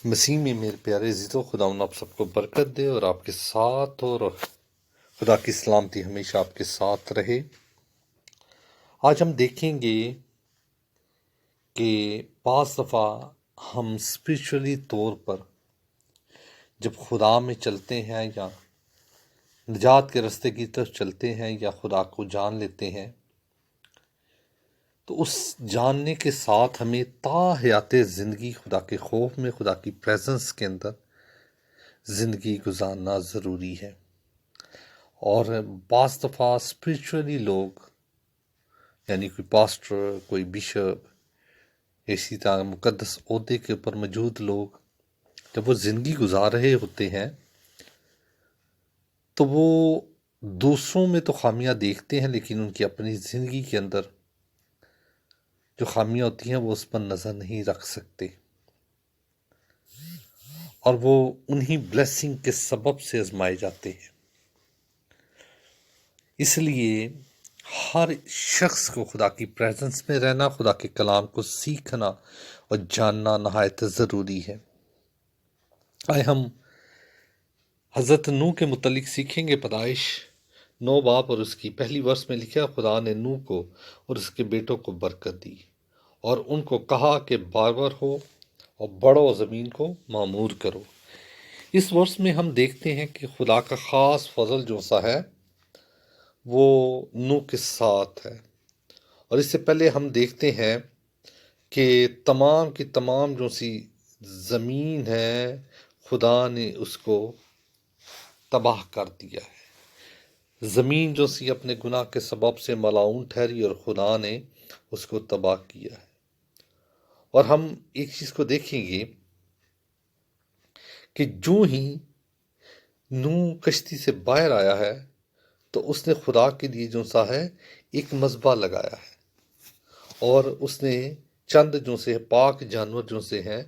مسیح میں میرے پیارے عزیزو، خداوند آپ سب کو برکت دے اور آپ کے ساتھ، اور خدا کی سلامتی ہمیشہ آپ کے ساتھ رہے۔ آج ہم دیکھیں گے کہ بعض دفعہ ہم اسپریچولی طور پر جب خدا میں چلتے ہیں یا نجات کے راستے کی طرف چلتے ہیں یا خدا کو جان لیتے ہیں، تو اس جاننے کے ساتھ ہمیں تا حیات زندگی خدا کے خوف میں، خدا کی پریزنس کے اندر زندگی گزارنا ضروری ہے۔ اور بعض دفعہ اسپریچولی لوگ، یعنی کوئی پاسٹر، کوئی بشپ، اسی طرح مقدس عہدے کے اوپر موجود لوگ، جب وہ زندگی گزار رہے ہوتے ہیں تو وہ دوسروں میں تو خامیاں دیکھتے ہیں، لیکن ان کی اپنی زندگی کے اندر جو خامیاں ہوتی ہیں وہ اس پر نظر نہیں رکھ سکتے، اور وہ انہی بلیسنگ کے سبب سے آزمائے جاتے ہیں۔ اس لیے ہر شخص کو خدا کی پریزنس میں رہنا، خدا کے کلام کو سیکھنا اور جاننا نہایت ضروری ہے۔ آئے ہم حضرت نوح کے متعلق سیکھیں گے۔ پیدائش 9 باب اور اس کی پہلی ورس میں لکھا، خدا نے نوح کو اور اس کے بیٹوں کو برکت دی اور ان کو کہا کہ بارور ہو اور بڑھو، زمین کو معمور کرو۔ اس ورس میں ہم دیکھتے ہیں کہ خدا کا خاص فضل جو سا ہے وہ نوح کے ساتھ ہے، اور اس سے پہلے ہم دیکھتے ہیں کہ تمام کی تمام جو سی زمین ہے خدا نے اس کو تباہ کر دیا ہے۔ زمین جو سی اپنے گناہ کے سبب سے ملعون ٹھہری اور خدا نے اس کو تباہ کیا ہے۔ اور ہم ایک چیز کو دیکھیں گے کہ جو ہی نوح کشتی سے باہر آیا ہے تو اس نے خدا کے لیے جو سا ہے ایک مذبح لگایا ہے، اور اس نے چند جو سے پاک جانور جو سے ہیں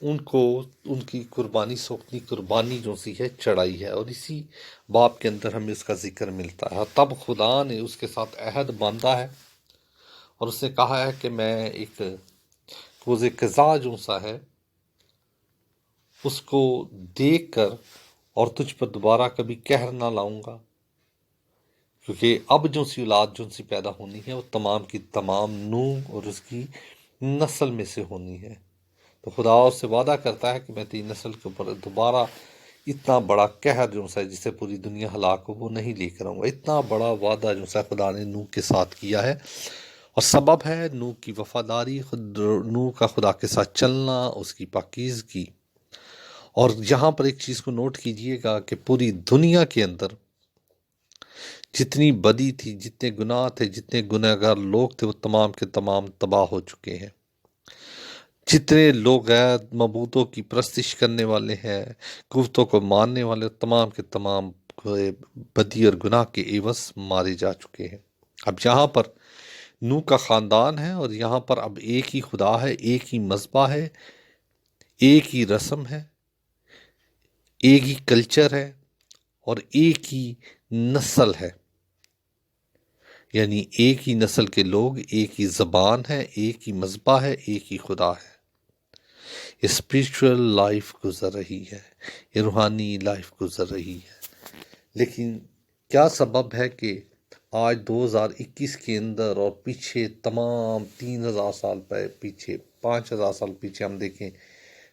ان کو ان کی قربانی سوکھنی قربانی جو سی ہے چڑھائی ہے، اور اسی باب کے اندر ہمیں اس کا ذکر ملتا ہے۔ تب خدا نے اس کے ساتھ عہد باندھا ہے اور اس نے کہا ہے کہ میں ایک کوز قضا جو سا ہے اس کو دیکھ کر اور تجھ پر دوبارہ کبھی قہر نہ لاؤں گا، کیونکہ اب جو سی اولاد جو سی پیدا ہونی ہے وہ تمام کی تمام نوح اور اس کی نسل میں سے ہونی ہے۔ تو خدا اس سے وعدہ کرتا ہے کہ میں تیری نسل کے اوپر دوبارہ اتنا بڑا قہر جو سا جس سے پوری دنیا ہلاک ہو وہ نہیں لے کر آؤں گا۔ اتنا بڑا وعدہ جو سا خدا نے نوح کے ساتھ کیا ہے، اور سبب ہے نوح کی وفاداری، نوح کا خدا کے ساتھ چلنا، اس کی پاکیزگی۔ اور یہاں پر ایک چیز کو نوٹ کیجئے گا کہ پوری دنیا کے اندر جتنی بدی تھی، جتنے گناہ تھے، جتنے گنہگار لوگ تھے، وہ تمام کے تمام تباہ ہو چکے ہیں۔ جتنے لوگ غیر معبودوں کی پرستش کرنے والے ہیں، گفتوں کو ماننے والے، تمام کے تمام بدی اور گناہ کے عوض مارے جا چکے ہیں۔ اب یہاں پر نوح کا خاندان ہے، اور یہاں پر اب ایک ہی خدا ہے، ایک ہی مذبح ہے، ایک ہی رسم ہے، ایک ہی کلچر ہے، اور ایک ہی نسل ہے، یعنی ایک ہی نسل کے لوگ، ایک ہی زبان ہے، ایک ہی مذبح ہے، ایک ہی خدا ہے۔ اسپریچول لائف گزر رہی ہے، یہ روحانی لائف گزر رہی ہے، لیکن کیا سبب ہے کہ آج 2021 کے اندر اور پیچھے تمام 3000 سال پیچھے، 5000 سال پیچھے ہم دیکھیں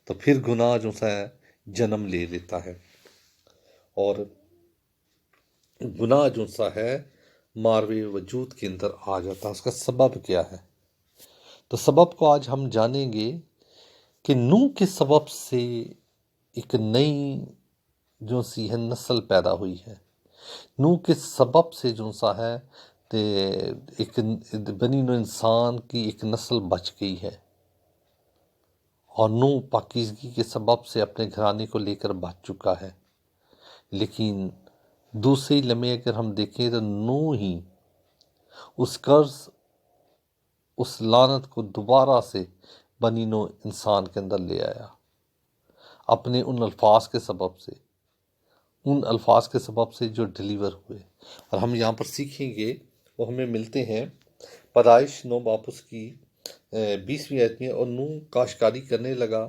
تو پھر گناہ جو سا ہے جنم لے لیتا ہے، اور گناہ جو سا ہے ماروے وجود کے اندر آ جاتا ہے۔ اس کا سبب کیا ہے؟ تو سبب کو آج ہم جانیں گے کہ نوح کے سبب سے ایک نئی جو سی ہے نسل پیدا ہوئی ہے۔ نوح کے سبب سے جو سا ہے ایک بنی نوع انسان کی ایک نسل بچ گئی ہے، اور نوح پاکیزگی کے سبب سے اپنے گھرانے کو لے کر بچ چکا ہے۔ لیکن دوسری لمحے اگر ہم دیکھیں تو نوح ہی اس قرض، اس لعنت کو دوبارہ سے بنی نوع انسان کے اندر لے آیا، اپنے ان الفاظ کے سبب سے، ان الفاظ کے سبب سے جو ڈیلیور ہوئے۔ اور ہم یہاں پر سیکھیں گے، وہ ہمیں ملتے ہیں پیدائش 9 باب اس کی 20ویں آیت میں، اور نوح کاشتکاری کرنے لگا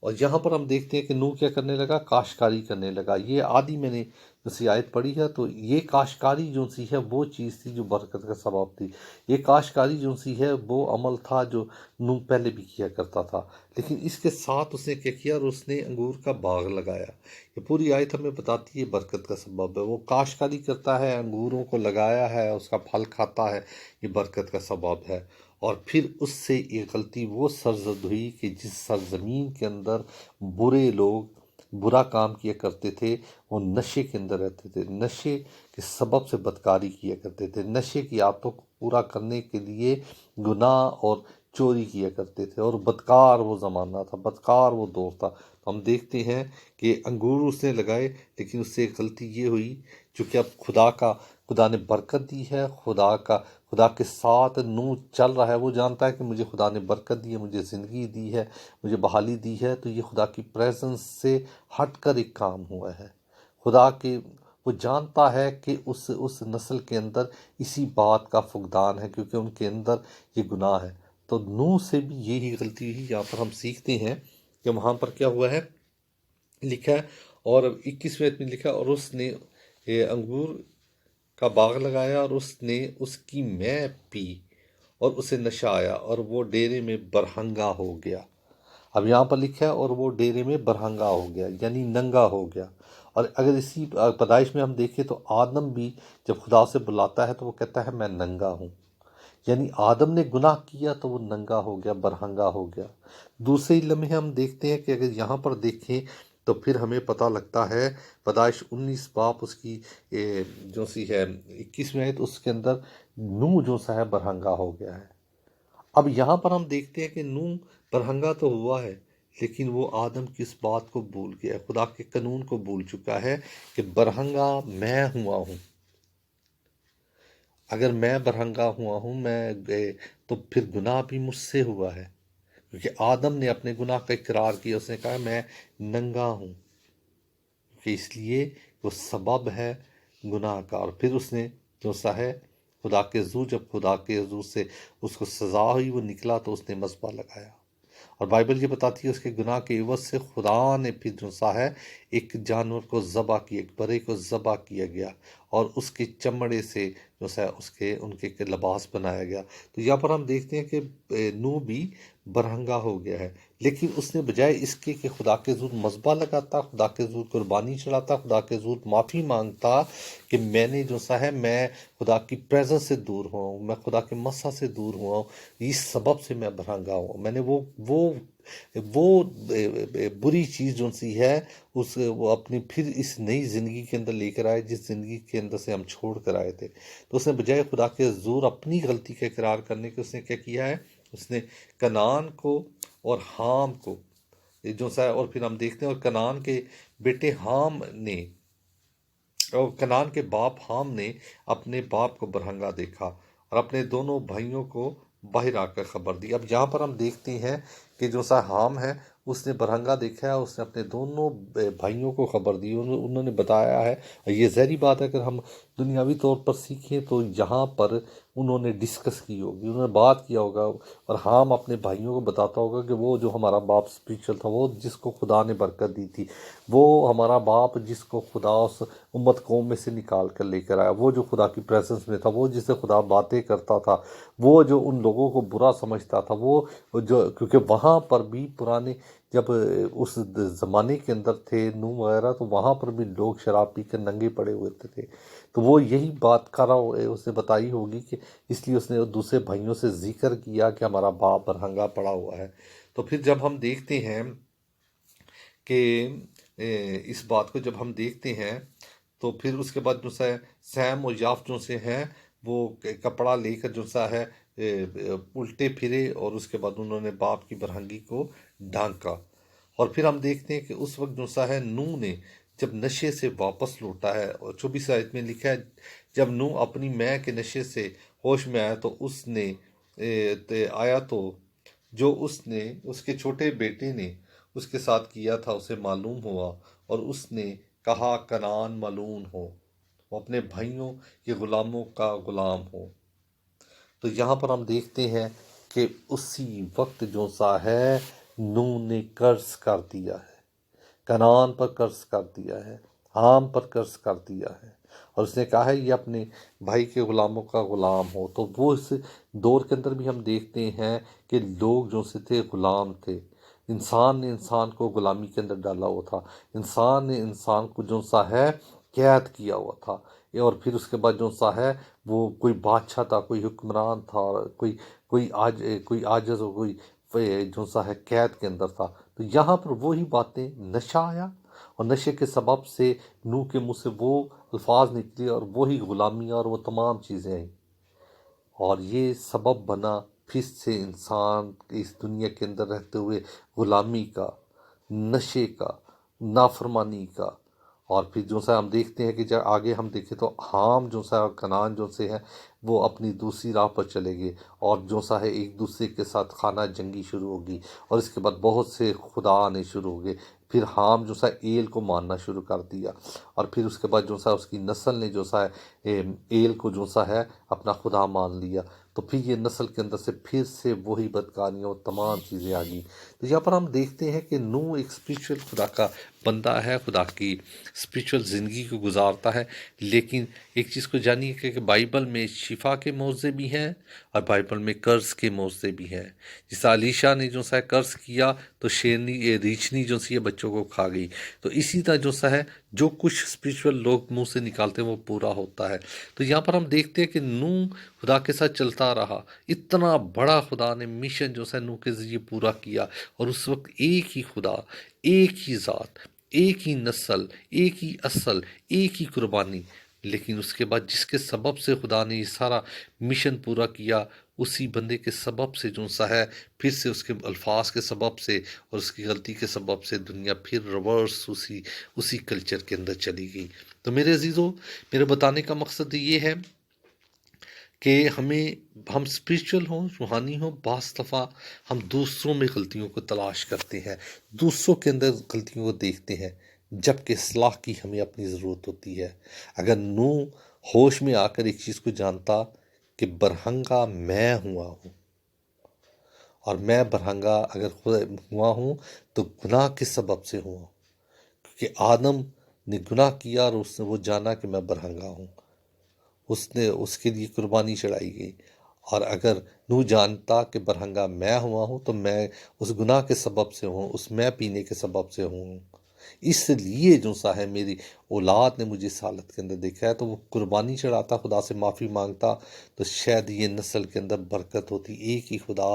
اور یہاں پر ہم دیکھتے ہیں کہ نوح کیا کرنے لگا، کاشتکاری کرنے لگا۔ یہ آدھی میں نے جیسی آیت پڑھی ہے تو یہ کاشتکاری جو سی ہے وہ چیز تھی جو برکت کا سبب تھی۔ یہ کاشتکاری جو سی ہے وہ عمل تھا جو نوح پہلے بھی کیا کرتا تھا، لیکن اس کے ساتھ اس نے کیا کیا، اور اس نے انگور کا باغ لگایا۔ یہ پوری آیت ہمیں بتاتی ہے برکت کا سبب ہے۔ وہ کاشتکاری کرتا ہے، انگوروں کو لگایا ہے، اس کا پھل کھاتا ہے، یہ برکت کا سبب ہے۔ اور پھر اس سے ایک غلطی وہ سرزد ہوئی کہ جس سرزمین کے اندر برے لوگ برا کام کیا کرتے تھے، وہ نشے کے اندر رہتے تھے، نشے کے سبب سے بدکاری کیا کرتے تھے، نشے کی عادتوں کو پورا کرنے کے لیے گناہ اور چوری کیا کرتے تھے، اور بدکار وہ زمانہ تھا، بدکار وہ دور تھا۔ تو ہم دیکھتے ہیں کہ انگور اس نے لگائے، لیکن اس سے ایک غلطی یہ ہوئی، چونکہ اب خدا نے برکت دی ہے، خدا کے ساتھ نوح چل رہا ہے، وہ جانتا ہے کہ مجھے خدا نے برکت دی ہے، مجھے زندگی دی ہے، مجھے بحالی دی ہے، تو یہ خدا کی پریزنس سے ہٹ کر ایک کام ہوا ہے۔ وہ جانتا ہے کہ اس نسل کے اندر اسی بات کا فقدان ہے، کیونکہ ان کے اندر یہ گناہ ہے۔ تو نوح سے بھی یہی غلطی ہوئی۔ یہاں پر ہم سیکھتے ہیں کہ وہاں پر کیا ہوا ہے، لکھا ہے، اور 21ویں آیت میں لکھا، اور اس نے انگور کا باغ لگایا، اور اس نے اس کی مے پی، اور اسے نشہ آیا، اور وہ ڈیرے میں برہنگا ہو گیا۔ اب یہاں پر لکھا ہے اور وہ ڈیرے میں برہنگا ہو گیا، یعنی ننگا ہو گیا۔ اور اگر اسی پیدائش میں ہم دیکھیں تو آدم بھی جب خدا سے بلاتا ہے تو وہ کہتا ہے میں ننگا ہوں، یعنی آدم نے گناہ کیا تو وہ ننگا ہو گیا، برہنگا ہو گیا۔ دوسرے لمحے ہم دیکھتے ہیں کہ اگر یہاں پر دیکھیں تو پھر ہمیں پتہ لگتا ہے، پیدائش 19 باپ اس کی جو سی ہے 21ویں آیت، اس کے اندر نوح جو سا ہے برہنگا ہو گیا ہے۔ اب یہاں پر ہم دیکھتے ہیں کہ نوح برہنگا تو ہوا ہے، لیکن وہ آدم کی اس بات کو بھول گیا، خدا کے قانون کو بھول چکا ہے کہ برہنگا میں ہوا ہوں۔ اگر میں برہنگا ہوا ہوں تو پھر گناہ بھی مجھ سے ہوا ہے، کیونکہ آدم نے اپنے گناہ کا اقرار کیا، اس نے کہا میں ننگا ہوں، کہ اس لیے وہ سبب ہے گناہ کا۔ اور پھر اس نے جو سا ہے جب خدا کے حضور سے اس کو سزا ہوئی، وہ نکلا تو اس نے مذبح لگایا۔ اور بائبل یہ بتاتی ہے اس کے گناہ کے عوض سے خدا نے پھر جو سا ہے ایک جانور کو ذبح کیا، ایک بڑے کو ذبح کیا گیا، اور اس کے چمڑے سے جو سا ان کے لباس بنایا گیا۔ تو یہاں پر ہم دیکھتے ہیں کہ نوح بھی برہنگا ہو گیا ہے، لیکن اس نے بجائے اس کے کہ خدا کے حضور مذبح لگاتا، خدا کے حضور قربانی چڑھاتا، خدا کے حضور معافی مانگتا کہ میں نے جو سا ہے میں خدا کی پریزنس سے دور ہوا ہوں، میں خدا کے مسا سے دور ہوا ہوں، اس سبب سے میں برہنگا ہوں، میں نے وہ بری چیز جو سی ہے وہ اپنی پھر اس نئی زندگی کے اندر لے کر آئے، جس زندگی کے اندر سے ہم چھوڑ کر آئے تھے۔ تو اس نے بجائے خدا کے حضور اپنی غلطی کا اقرار کرنے کے، اس نے کیا کیا ہے، اس نے کنعان کو اور حام کو جو سا ہے، اور پھر ہم دیکھتے ہیں اور کنعان کے بیٹے حام نے، اور کنعان کے باپ حام نے اپنے باپ کو برہنگا دیکھا اور اپنے دونوں بھائیوں کو باہر آ کر خبر دی۔ اب یہاں پر ہم دیکھتے ہیں کہ جو سا حام ہے اس نے برہنگا دیکھا ہے، اس نے اپنے دونوں بھائیوں کو خبر دی، انہوں نے بتایا ہے۔ یہ ظاہری بات ہے، اگر ہم دنیاوی طور پر سیکھیں تو یہاں پر انہوں نے ڈسکس کی ہوگی، انہوں نے بات کیا ہوگا، اور حام اپنے بھائیوں کو بتاتا ہوگا کہ وہ جو ہمارا باپ اسپرچل تھا، وہ جس کو خدا نے برکت دی تھی، وہ ہمارا باپ جس کو خدا اس امت قوم میں سے نکال کر لے کر آیا، وہ جو خدا کی پریزنس میں تھا، وہ جس سے خدا باتیں کرتا تھا، وہ جو ان لوگوں کو برا سمجھتا تھا، وہ جو کیونکہ وہاں پر بھی پرانے جب اس زمانے کے اندر تھے نوح وغیرہ، تو وہاں پر بھی لوگ شراب پی کر ننگے پڑے ہوئے تھے، تو وہ یہی بات کر رہا اس نے بتائی ہوگی کہ اس لیے اس نے دوسرے بھائیوں سے ذکر کیا کہ ہمارا باپ برہنگا پڑا ہوا ہے۔ تو پھر جب ہم دیکھتے ہیں کہ اس بات کو جب ہم دیکھتے ہیں تو پھر اس کے بعد جو سا ہے سیم اور یاف جو سے ہیں وہ کپڑا لے کر جو سا ہے الٹے پھرے، اور اس کے بعد انہوں نے باپ کی برہنگی کو ڈھانکا۔ اور پھر ہم دیکھتے ہیں کہ اس وقت جو سا ہے نوح نے جب نشے سے واپس لوٹا ہے، اور 24 آیت میں لکھا ہے جب نوح اپنی مے کے نشے سے ہوش میں آیا تو اس نے جو اس کے چھوٹے بیٹے نے اس کے ساتھ کیا تھا اسے معلوم ہوا، اور اس نے کہا کنعان ملعون ہو، وہ اپنے بھائیوں کے غلاموں کا غلام ہو۔ تو یہاں پر ہم دیکھتے ہیں کہ اسی وقت جو سا ہے نوح نے قرض کر دیا ہے، کنعان پر قرض کر دیا ہے، حام پر قرض کر دیا ہے، اور اس نے کہا ہے یہ اپنے بھائی کے غلاموں کا غلام ہو۔ تو وہ اس دور کے اندر بھی ہم دیکھتے ہیں کہ لوگ جو سے تھے غلام تھے، انسان نے انسان کو غلامی کے اندر ڈالا ہوا تھا، انسان نے انسان کو جو سا ہے قید کیا ہوا تھا، اور پھر اس کے بعد جو سا ہے وہ کوئی بادشاہ تھا، کوئی حکمران تھا، کوئی عاجز اور کوئی جو سا ہے قید کے اندر تھا۔ تو یہاں پر وہی باتیں، نشہ آیا، اور نشے کے سبب سے نوح کے منہ سے وہ الفاظ نکلے اور وہی غلامیاں اور وہ تمام چیزیں آئیں، اور یہ سبب بنا پھر سے انسان اس دنیا کے اندر رہتے ہوئے غلامی کا، نشے کا، نافرمانی کا۔ اور پھر جو سا ہم دیکھتے ہیں کہ جب آگے ہم دیکھیں تو حام جو سا کنعان جو سے ہیں وہ اپنی دوسری راہ پر چلے گئے، اور جو سا ہے ایک دوسرے کے ساتھ خانہ جنگی شروع ہوگی، اور اس کے بعد بہت سے خدا آنے شروع ہو گئے۔ پھر حام جو سا ایل کو ماننا شروع کر دیا، اور پھر اس کے بعد جو سا اس کی نسل نے جو سا ہے ایل کو جو سا ہے اپنا خدا مان لیا۔ تو پھر یہ نسل کے اندر سے پھر سے وہی بدکاریاں اور تمام چیزیں آ گئیں۔ تو یہاں پر ہم دیکھتے ہیں کہ نوح ایک اسپریچول خدا کا بندہ ہے، خدا کی اسپریچول زندگی کو گزارتا ہے، لیکن ایک چیز کو جانیے کہ بائبل میں شفا کے موضوع بھی ہیں اور بائبل میں قرض کے موضوع بھی ہیں۔ جس علیشا نے جو سا ہے قرض کیا تو شیرنی ریچھنی جو سی ہے بچوں کو کھا گئی، تو اسی طرح جو سا ہے جو کچھ اسپریچول لوگ منہ سے نکالتے ہیں وہ پورا ہوتا ہے۔ تو یہاں پر ہم دیکھتے ہیں کہ نوح خدا کے ساتھ چلتا رہا، اتنا بڑا خدا نے مشن جو سا نوح کے ذریعے پورا کیا، اور اس وقت ایک ہی خدا، ایک ہی ذات، ایک ہی نسل، ایک ہی اصل، ایک ہی قربانی، لیکن اس کے بعد جس کے سبب سے خدا نے یہ سارا مشن پورا کیا، اسی بندے کے سبب سے جو سا ہے پھر سے اس کے الفاظ کے سبب سے اور اس کی غلطی کے سبب سے دنیا پھر ریورس اسی کلچر کے اندر چلی گئی۔ تو میرے عزیزو، میرے بتانے کا مقصد یہ ہے کہ ہم اسپریچول ہوں، روحانی ہوں، بعض دفعہ ہم دوسروں میں غلطیوں کو تلاش کرتے ہیں، دوسروں کے اندر غلطیوں کو دیکھتے ہیں، جبکہ اصلاح کی ہمیں اپنی ضرورت ہوتی ہے۔ اگر نوح ہوش میں آ کر ایک چیز کو جانتا کہ برہنگا میں ہوا ہوں، اور میں برہنگا اگر ہوا ہوں تو گناہ کے سبب سے ہوا، کیونکہ آدم نے گناہ کیا اور اس نے وہ جانا کہ میں برہنگا ہوں، اس کے لیے قربانی چڑھائی گئی۔ اور اگر نوح جانتا کہ برہنگا میں ہوا ہوں تو میں اس گناہ کے سبب سے ہوں، اس میں پینے کے سبب سے ہوں، اس لیے جو سا ہے میری اولاد نے مجھے اس حالت کے اندر دیکھا ہے، تو وہ قربانی چڑھاتا، خدا سے معافی مانگتا، تو شاید یہ نسل کے اندر برکت ہوتی، ایک ہی خدا،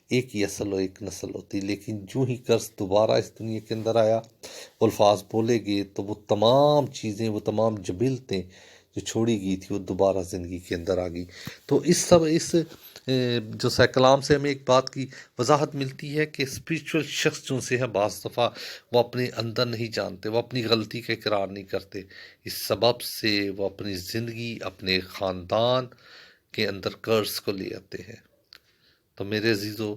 ایک ہی اصل اور ایک نسل ہوتی۔ لیکن جو ہی قرض دوبارہ اس دنیا کے اندر آیا، وہ الفاظ بولے گئے، تو وہ تمام چیزیں، وہ تمام جبلتیں جو چھوڑی گئی تھی وہ دوبارہ زندگی کے اندر آ گئی۔ تو اس جو سا کلام سے ہمیں ایک بات کی وضاحت ملتی ہے کہ اسپریچول شخص جو سے ہے بعض دفعہ وہ اپنے اندر نہیں جانتے، وہ اپنی غلطی کا اقرار نہیں کرتے، اس سبب سے وہ اپنی زندگی، اپنے خاندان کے اندر قرض کو لے آتے ہیں۔ تو میرے عزیزو،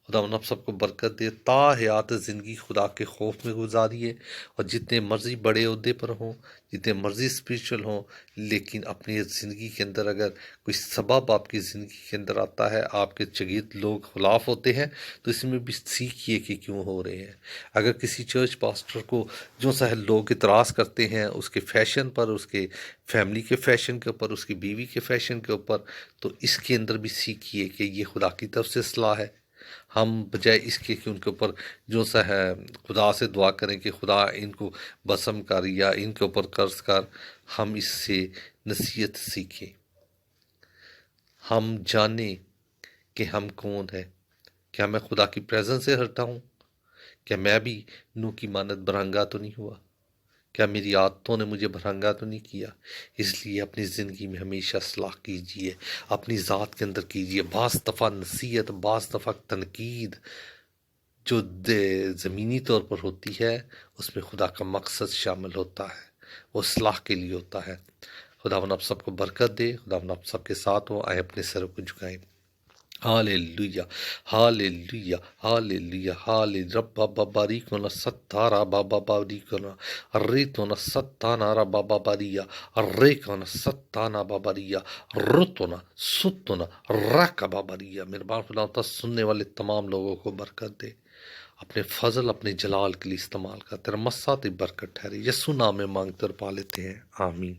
خدا آپ سب کو برکت دے، تا حیات زندگی خدا کے خوف میں گزاریے، اور جتنے مرضی بڑے عہدے پر ہوں، جتنے مرضی اسپریچول ہوں، لیکن اپنی زندگی کے اندر اگر کوئی سبب آپ کی زندگی کے اندر آتا ہے، آپ کے چگید لوگ خلاف ہوتے ہیں، تو اس میں بھی سیکھیے کہ کیوں ہو رہے ہیں۔ اگر کسی چرچ پاسٹر کو جو سا ہے لوگ اعتراض کرتے ہیں اس کے فیشن پر، اس کے فیملی کے فیشن کے اوپر، اس کی بیوی کے فیشن کے اوپر، تو اس کے اندر بھی سیکھیے کہ یہ خدا کی طرف سے اصلاح ہے۔ ہم بجائے اس کے کہ ان کے اوپر جو سا ہے خدا سے دعا کریں کہ خدا ان کو بسم کر یا ان کے اوپر قرض کر، ہم اس سے نصیحت سیکھیں، ہم جانیں کہ ہم کون ہے۔ کیا میں خدا کی پریزنس سے ہٹا ہوں؟ کیا میں بھی نوح کی مانت برہنگا تو نہیں ہوا؟ کیا میری عادتوں نے مجھے برہنگا تو نہیں کیا؟ اس لیے اپنی زندگی میں ہمیشہ اصلاح کیجیے، اپنی ذات کے اندر کیجیے۔ بعض دفعہ نصیحت، بعض دفعہ تنقید جو زمینی طور پر ہوتی ہے، اس میں خدا کا مقصد شامل ہوتا ہے، وہ اصلاح کے لیے ہوتا ہے۔ خدا آپ سب کو برکت دے، خدا آپ سب کے ساتھ ہو۔ آئے اپنے سروں کو جھکائیں۔ Hallelujah, hallelujah, hallelujah, hallelujah. رب بابا باریکونا ستارا بابا باریکونا ریتونا ستانا را بابا باریا ریکونا ستانا باباریا رتونا ستونا راکا باباریا۔ میرے باپ خدا تعالیٰ سننے والے تمام لوگوں کو برکت دے۔ اپنے فضل اپنے جلال کے لیے استعمال کر، تیرا مسا تے برکت ٹھہرے، یسوع نام میں مانگتے اور پا لیتے ہیں، آمین۔